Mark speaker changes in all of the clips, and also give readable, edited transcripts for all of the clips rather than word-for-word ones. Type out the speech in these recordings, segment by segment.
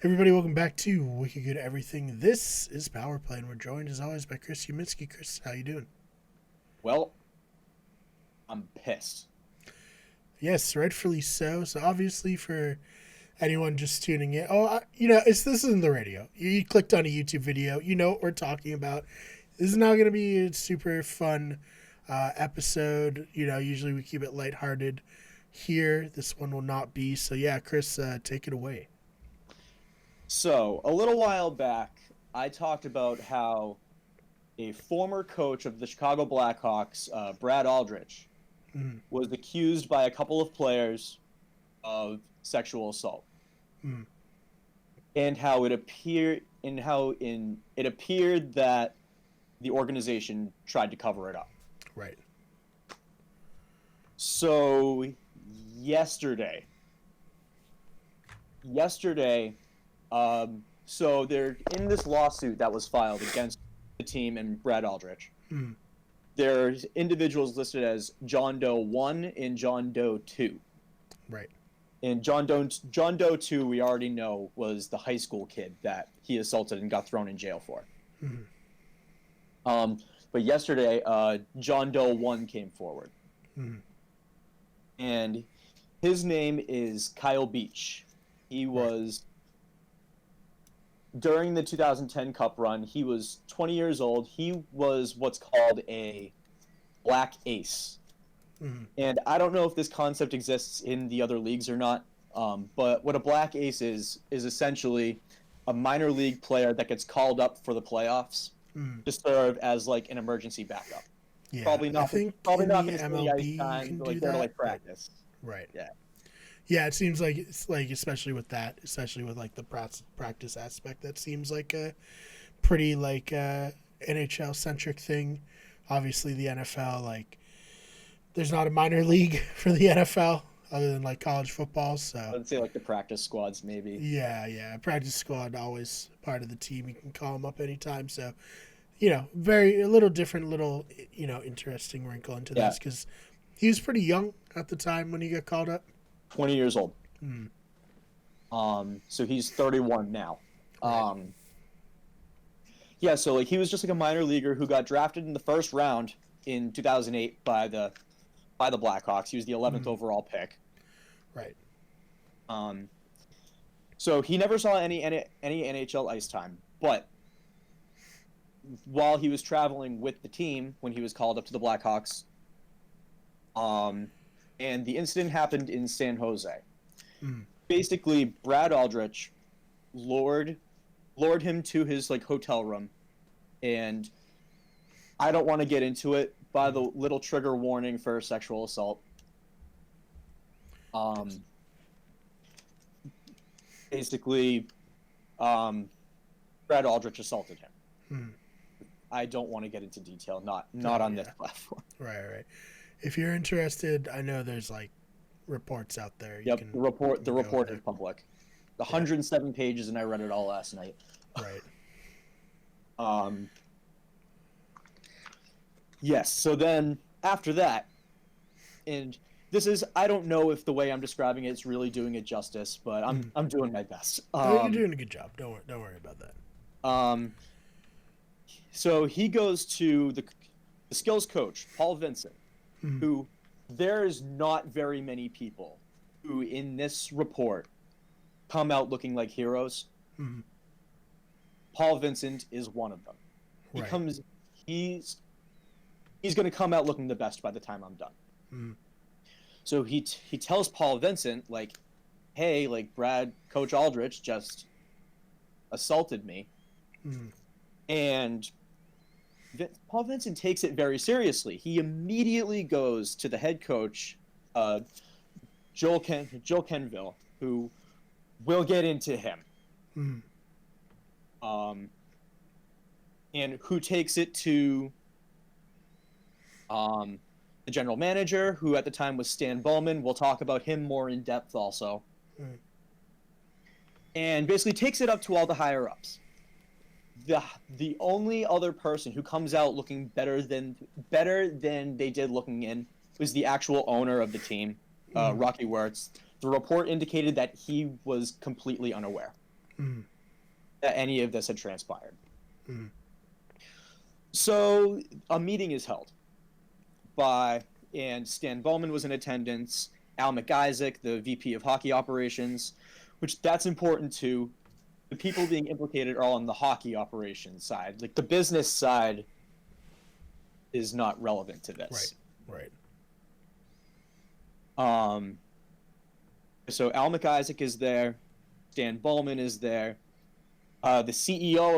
Speaker 1: Everybody, welcome back to Wicked Good Everything. This is Power Play, and we're joined as always by Chris Uminski. Chris, how you doing?
Speaker 2: Well, I'm pissed.
Speaker 1: Yes, rightfully so. So obviously, for anyone just tuning in, this isn't the radio. You clicked on a YouTube video. You know what we're talking about. This is not going to be a super fun episode. Usually we keep it lighthearted. Here, this one will not be. So yeah, Chris, take it away.
Speaker 2: So, a little while back, I talked about how a former coach of the Chicago Blackhawks, Brad Aldrich,
Speaker 1: Mm,
Speaker 2: was accused by a couple of players of sexual assault,
Speaker 1: mm,
Speaker 2: and how it appeared that the organization tried to cover it up.
Speaker 1: right.
Speaker 2: So, yesterday, yesterday, so they're in this lawsuit that was filed against the team and Brad Aldrich.
Speaker 1: Mm,
Speaker 2: There's individuals listed as John Doe 1 and John Doe 2.
Speaker 1: right.
Speaker 2: And John Doe 2, we already know, was the high school kid that he assaulted and got thrown in jail for.
Speaker 1: Mm,
Speaker 2: But yesterday, John Doe 1 came forward.
Speaker 1: mm,
Speaker 2: And his name is Kyle Beach. He was, during the 2010 Cup run, he was 20 years old. He was what's called a black ace.
Speaker 1: mm,
Speaker 2: And I don't know if this concept exists in the other leagues or not, but what a black ace is essentially a minor league player that gets called up for the playoffs
Speaker 1: mm.
Speaker 2: to serve as like an emergency backup.
Speaker 1: Yeah,
Speaker 2: Probably
Speaker 1: I
Speaker 2: not.
Speaker 1: think
Speaker 2: Probably
Speaker 1: in
Speaker 2: not
Speaker 1: the
Speaker 2: going to spend
Speaker 1: MLB
Speaker 2: the
Speaker 1: you
Speaker 2: ice time.
Speaker 1: can
Speaker 2: But,
Speaker 1: do
Speaker 2: like there to
Speaker 1: that.
Speaker 2: like practice.
Speaker 1: Right.
Speaker 2: Yeah.
Speaker 1: Yeah, it seems like it's like, especially with that, especially with like the practice aspect, that seems like a pretty like NHL centric thing. Obviously, the NFL, like, there's not a minor league for the NFL other than like college football. So
Speaker 2: I'd say like the practice squads maybe.
Speaker 1: yeah, practice squad always part of the team. You can call them up anytime. So a little different, little interesting wrinkle into
Speaker 2: Yeah.
Speaker 1: this because he was pretty young at the time when he got called up.
Speaker 2: 20 years old.
Speaker 1: Mm,
Speaker 2: So he's 31 now.
Speaker 1: right.
Speaker 2: Yeah, so like he was just like a minor leaguer who got drafted in the first round in 2008 by the Blackhawks. He was the 11th overall pick.
Speaker 1: Right.
Speaker 2: Um, so he never saw any NHL ice time, but while he was traveling with the team when he was called up to the Blackhawks, and the incident happened in San Jose.
Speaker 1: Mm,
Speaker 2: Basically, Brad Aldrich lured him to his like hotel room, and I don't want to get into it by the little trigger warning for sexual assault. Basically, Brad Aldrich assaulted him.
Speaker 1: mm.
Speaker 2: I don't want to get into detail, not on this platform.
Speaker 1: Right. If you're interested, I know there's like reports out there. You
Speaker 2: Yep,
Speaker 1: can
Speaker 2: the report
Speaker 1: go
Speaker 2: is
Speaker 1: there.
Speaker 2: public. 107 pages, and I read it all last night.
Speaker 1: Right.
Speaker 2: Yes. So then after that, and this is I don't know if the way I'm describing it is really doing it justice, but I'm doing my best.
Speaker 1: You're doing a good job. Don't worry about that.
Speaker 2: So he goes to the skills coach, Paul Vincent,
Speaker 1: Mm,
Speaker 2: who there's not very many people who in this report come out looking like heroes.
Speaker 1: mm,
Speaker 2: Paul Vincent is one of them.
Speaker 1: right.
Speaker 2: He's going to come out looking the best by the time I'm done.
Speaker 1: Mm,
Speaker 2: So he tells Paul Vincent like, "Hey, like Coach Aldrich just assaulted me."
Speaker 1: mm,
Speaker 2: And Paul Vincent takes it very seriously. He immediately goes to the head coach, Joel Kenville, who will get into him,
Speaker 1: mm,
Speaker 2: and who takes it to the general manager, who at the time was Stan Bowman. We'll talk about him more in depth also.
Speaker 1: mm,
Speaker 2: And basically takes it up to all the higher ups. The only other person who comes out looking better than they did looking in was the actual owner of the team, Rocky Wirtz. The report indicated that he was completely unaware.
Speaker 1: mm.
Speaker 2: that any of this had transpired.
Speaker 1: Mm.
Speaker 2: So a meeting is held and Stan Bowman was in attendance, Al McIsaac, the VP of Hockey Operations, which that's important too. The people being implicated are all on the hockey operations side. Like the business side is not relevant to this.
Speaker 1: Right.
Speaker 2: So Al McIsaac is there, Stan Bowman is there, the CEO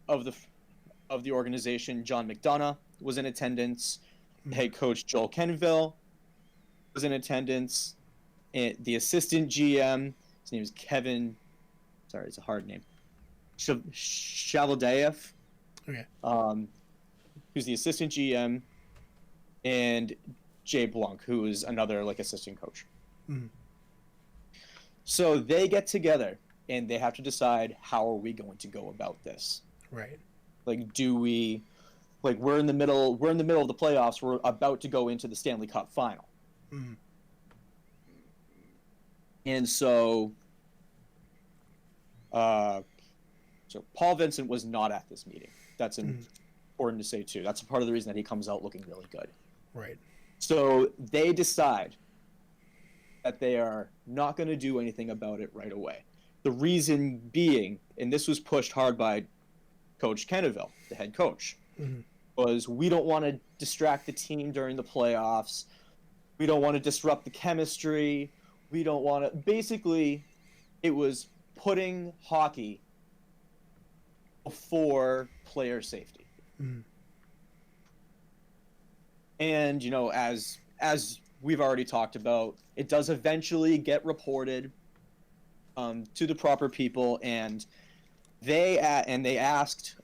Speaker 2: of the organization, John McDonough, was in attendance. Head coach Joel Kenville was in attendance. And the assistant GM, his name is Kevin. Sorry, it's a hard name. Shavaldayev.
Speaker 1: Okay.
Speaker 2: Who's the assistant GM, and Jay Blanc, who is another assistant coach.
Speaker 1: Mm.
Speaker 2: So they get together and they have to decide, how are we going to go about this?
Speaker 1: Right.
Speaker 2: Do we we're in the middle of the playoffs, we're about to go into the Stanley Cup final.
Speaker 1: Mm.
Speaker 2: And so Paul Vincent was not at this meeting. That's important to say too. That's part of the reason that he comes out looking really good.
Speaker 1: Right.
Speaker 2: So they decide that they are not going to do anything about it right away. The reason being, and this was pushed hard by Coach Kenneville, the head coach, was we don't want to distract the team during the playoffs. We don't want to disrupt the chemistry. We don't want to... Basically, it was putting hockey before player safety.
Speaker 1: Mm.
Speaker 2: And, as we've already talked about, it does eventually get reported to the proper people, and they asked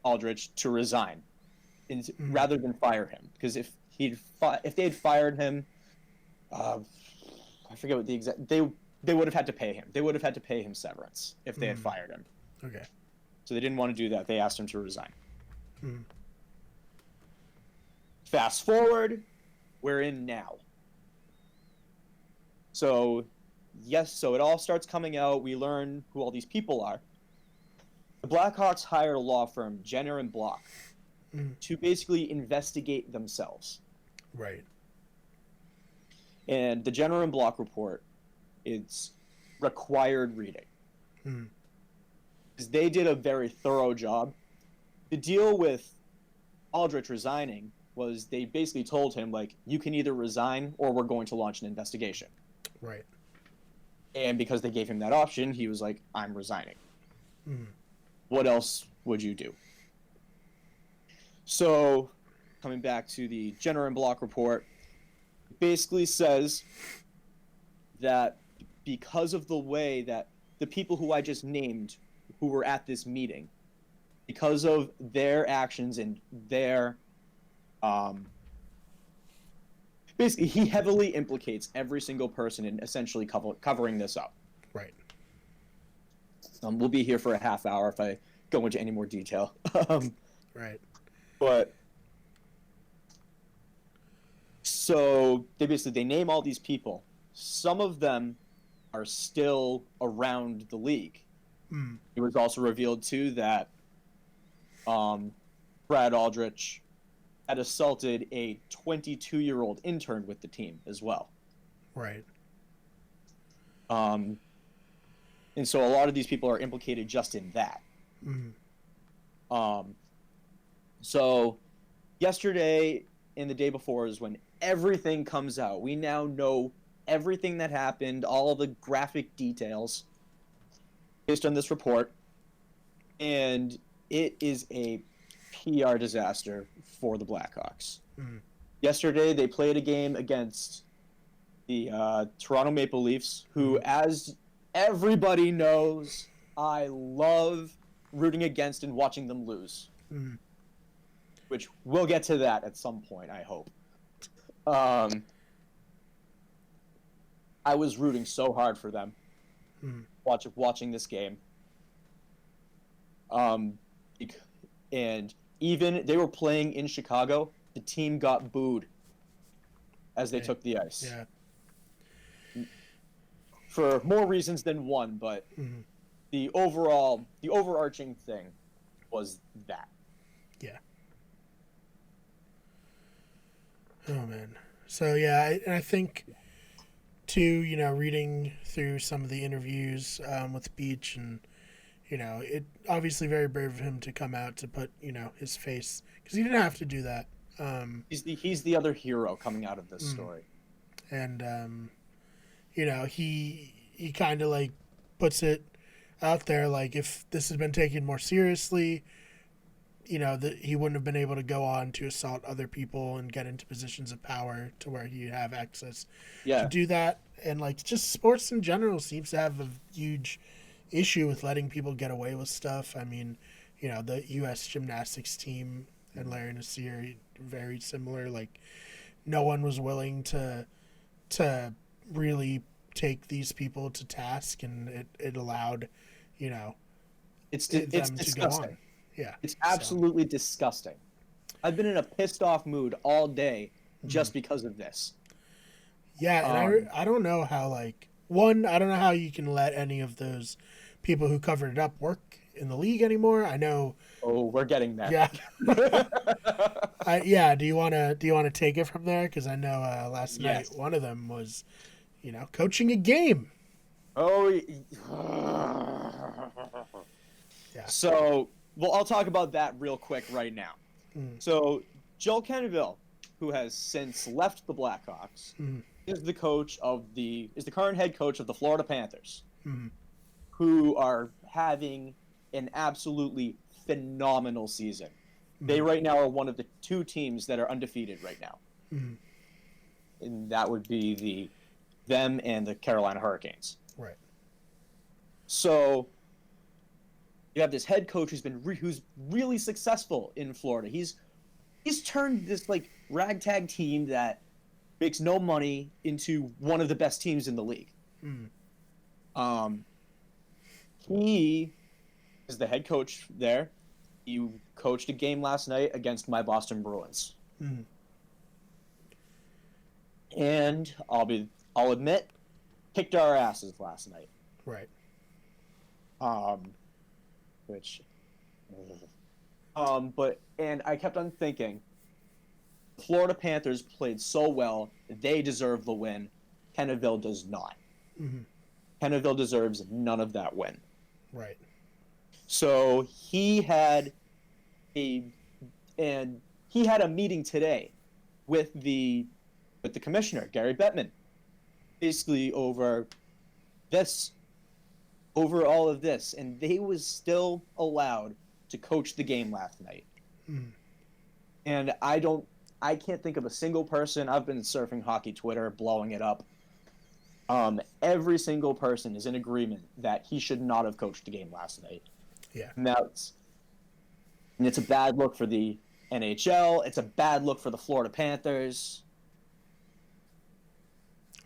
Speaker 2: Aldrich to resign rather than fire him, because if they had fired him, I forget what the exact... They would have had to pay him. They would have had to pay him severance if they had fired him.
Speaker 1: Okay.
Speaker 2: So they didn't want to do that. They asked him to resign.
Speaker 1: Mm.
Speaker 2: Fast forward, we're in now. So it all starts coming out. We learn who all these people are. The Blackhawks hired a law firm, Jenner and Block, to basically investigate themselves.
Speaker 1: Right.
Speaker 2: And the Jenner and Block report, it's required reading. Because they did a very thorough job. The deal with Aldrich resigning was they basically told him, you can either resign or we're going to launch an investigation.
Speaker 1: Right.
Speaker 2: And because they gave him that option, he was like, I'm resigning. What else would you do? So, coming back to the Jenner and Block report, it basically says that because of the way that the people who I just named who were at this meeting, because of their actions and their basically he heavily implicates every single person in essentially covering this up.
Speaker 1: Right.
Speaker 2: We'll be here for a half hour if I go into any more detail.
Speaker 1: Right.
Speaker 2: But so they name all these people. Some of them are still around the league. It was also revealed too that Brad Aldrich had assaulted a 22-year-old intern with the team as well.
Speaker 1: Right.
Speaker 2: And so a lot of these people are implicated just in that. So yesterday and the day before is when everything comes out. We now know everything that happened, all of the graphic details based on this report. And it is a PR disaster for the Blackhawks. Yesterday, they played a game against the Toronto Maple Leafs, who, as everybody knows, I love rooting against and watching them lose. Which we'll get to that at some point, I hope. I was rooting so hard for them watching this game. And even they were playing in Chicago, the team got booed as they took the ice.
Speaker 1: Yeah.
Speaker 2: For more reasons than one, but the overarching thing was that.
Speaker 1: Yeah. Oh man. So yeah, I think too. Reading through some of the interviews with Beach, and it obviously very brave of him to come out to put his face, because he didn't have to do that.
Speaker 2: He's the other hero coming out of this story,
Speaker 1: and he kind of like puts it out there, like if this had been taken more seriously, that he wouldn't have been able to go on to assault other people and get into positions of power to where he'd have access to do that. And like just sports in general seems to have a huge issue with letting people get away with stuff. I mean, the U.S. gymnastics team and Larry Nassar, very similar. Like no one was willing to really take these people to task, and it allowed,
Speaker 2: it's
Speaker 1: them
Speaker 2: disgusting.
Speaker 1: to go on. Yeah,
Speaker 2: it's absolutely disgusting. I've been in a pissed off mood all day just because of this.
Speaker 1: Yeah, and I don't know how, like, I don't know how you can let any of those people who covered it up work in the league anymore. I know.
Speaker 2: Oh, we're getting there.
Speaker 1: Yeah. Do you want to take it from there? Because I know last night one of them was, coaching a game.
Speaker 2: Oh.
Speaker 1: Yeah.
Speaker 2: So, well, I'll talk about that real quick right now. So, Joel Quenneville, who has since left the Blackhawks, is the current head coach of the Florida Panthers, who are having an absolutely phenomenal season. They right now are one of the two teams that are undefeated right now, and that would be them and the Carolina Hurricanes.
Speaker 1: Right.
Speaker 2: So you have this head coach who's really successful in Florida. He's turned this like ragtag team that makes no money into one of the best teams in the league. He is the head coach there. He coached a game last night against my Boston Bruins. And I'll admit, kicked our asses last night.
Speaker 1: Right.
Speaker 2: And I kept on thinking, Florida Panthers played so well, they deserve the win. Quenneville does not. Quenneville deserves none of that win.
Speaker 1: Right.
Speaker 2: So he had a meeting today with the commissioner, Gary Bettman, basically over all of this, and they was still allowed to coach the game last night. And I can't think of a single person. I've been surfing hockey Twitter, blowing it up. Every single person is in agreement that he should not have coached the game last night.
Speaker 1: Yeah.
Speaker 2: And it's a bad look for the NHL. It's a bad look for the Florida Panthers.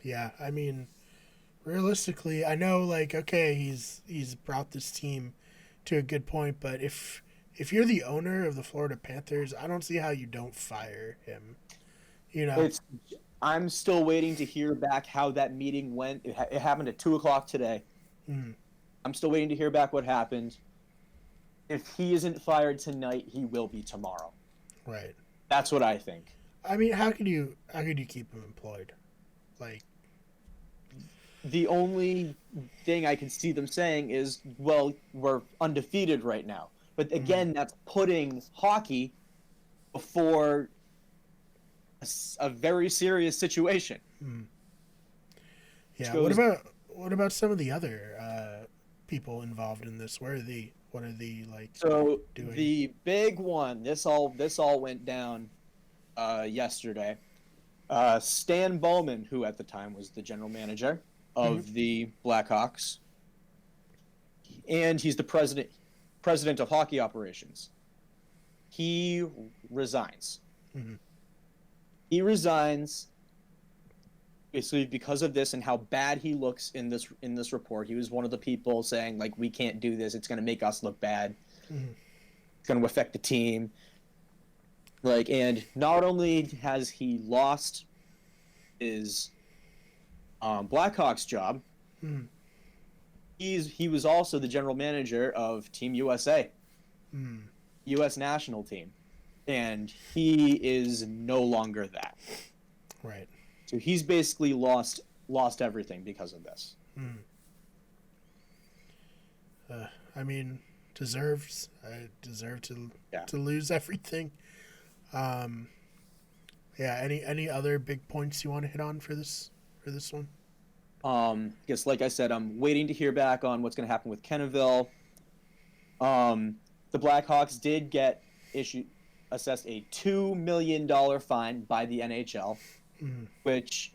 Speaker 1: Yeah, I mean, realistically, I know, like, okay, he's brought this team to a good point, but if you're the owner of the Florida Panthers, I don't see how you don't fire him.
Speaker 2: I'm still waiting to hear back how that meeting went. It happened at 2:00 today. I'm still waiting to hear back what happened. If he isn't fired tonight, he will be tomorrow.
Speaker 1: Right.
Speaker 2: That's what I think.
Speaker 1: I mean, how could you keep him employed? Like,
Speaker 2: the only thing I can see them saying is, well, we're undefeated right now. But again, that's putting hockey before a very serious situation.
Speaker 1: Yeah. What about some of the other people involved in this? What are they like?
Speaker 2: So
Speaker 1: doing?
Speaker 2: The big one. This all went down yesterday. Stan Bowman, who at the time was the general manager of the Blackhawks, and he's the president of hockey operations. He resigns. He resigns basically because of this and how bad he looks in this report. He was one of the people saying, like, we can't do this. It's going to make us look bad. It's going to affect the team. Like, and not only has he lost his Blackhawks job, he was also the general manager of Team USA, U.S. national team, and he is no longer that.
Speaker 1: Right.
Speaker 2: So he's basically lost everything because of this.
Speaker 1: I mean, deserve to lose everything. Yeah. Any other big points you want to hit on for this one?
Speaker 2: Because like I said, I'm waiting to hear back on what's going to happen with Kenneville. The Blackhawks did get assessed a $2 million fine by the NHL, which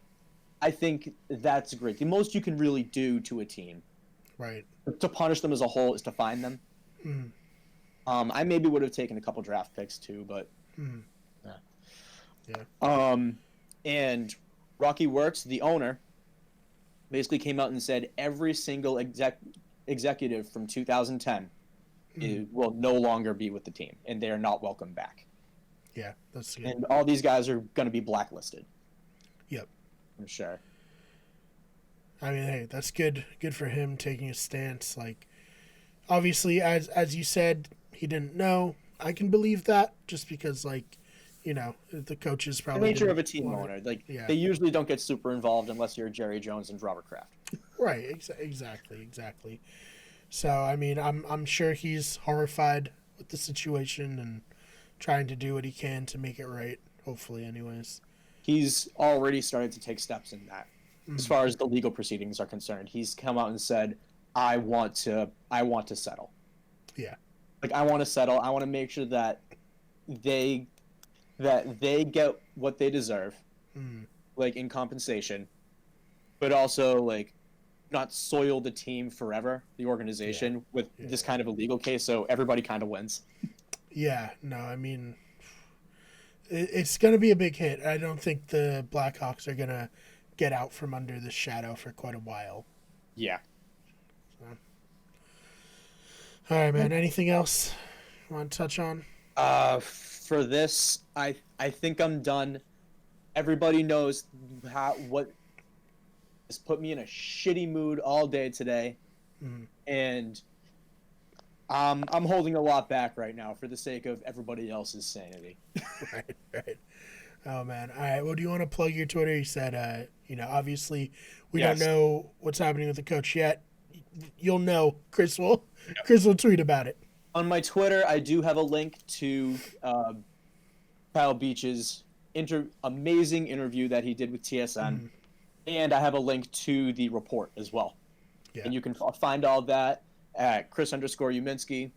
Speaker 2: I think that's great. The most you can really do to a team,
Speaker 1: right,
Speaker 2: to punish them as a whole, is to fine them. I maybe would have taken a couple draft picks too, but
Speaker 1: yeah.
Speaker 2: And Rocky Works, the owner, basically came out and said every single executive from 2010 will no longer be with the team, and they are not welcome back.
Speaker 1: Yeah, that's good.
Speaker 2: And all these guys are going to be blacklisted.
Speaker 1: Yep,
Speaker 2: for sure.
Speaker 1: I mean, hey, that's good. Good for him taking a stance. Like, obviously, as you said, he didn't know. I can believe that, just because, like, you know, the coaches probably
Speaker 2: the nature of a team owner. Like, they usually don't get super involved unless you're Jerry Jones and Robert Kraft.
Speaker 1: Right. Exactly. So, I mean, I'm sure he's horrified with the situation and trying to do what he can to make it right. Hopefully, anyways.
Speaker 2: He's already started to take steps in that. As far as the legal proceedings are concerned, he's come out and said, I want to settle.
Speaker 1: Yeah.
Speaker 2: Like, I want to settle. I want to make sure that they get what they deserve, like, in compensation, but also, like, not soil the team forever, the organization, with this kind of a legal case, so everybody kind of wins.
Speaker 1: Yeah, no, I mean, it's going to be a big hit. I don't think the Blackhawks are going to get out from under the shadow for quite a while.
Speaker 2: Yeah.
Speaker 1: So. All right, man. Anything else you want to touch on?
Speaker 2: For this, I think I'm done. Everybody knows what has put me in a shitty mood all day today, and I'm holding a lot back right now for the sake of everybody else's sanity.
Speaker 1: Right. Oh man. All right. Well, do you want to plug your Twitter? You said, obviously we don't know what's happening with the coach yet. You'll know. Chris will tweet about it.
Speaker 2: On my Twitter, I do have a link to Kyle Beach's amazing interview that he did with TSN, and I have a link to the report as well. Yeah. And you can find all that at Chris_Uminski.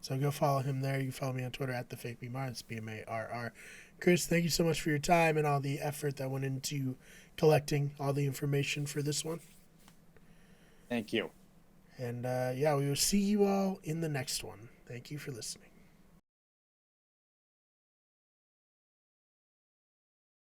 Speaker 1: So go follow him there. You can follow me on Twitter at @TheFakeBMarr. It's BMARR. Chris, thank you so much for your time and all the effort that went into collecting all the information for this one.
Speaker 2: Thank you.
Speaker 1: And we will see you all in the next one. Thank you for listening.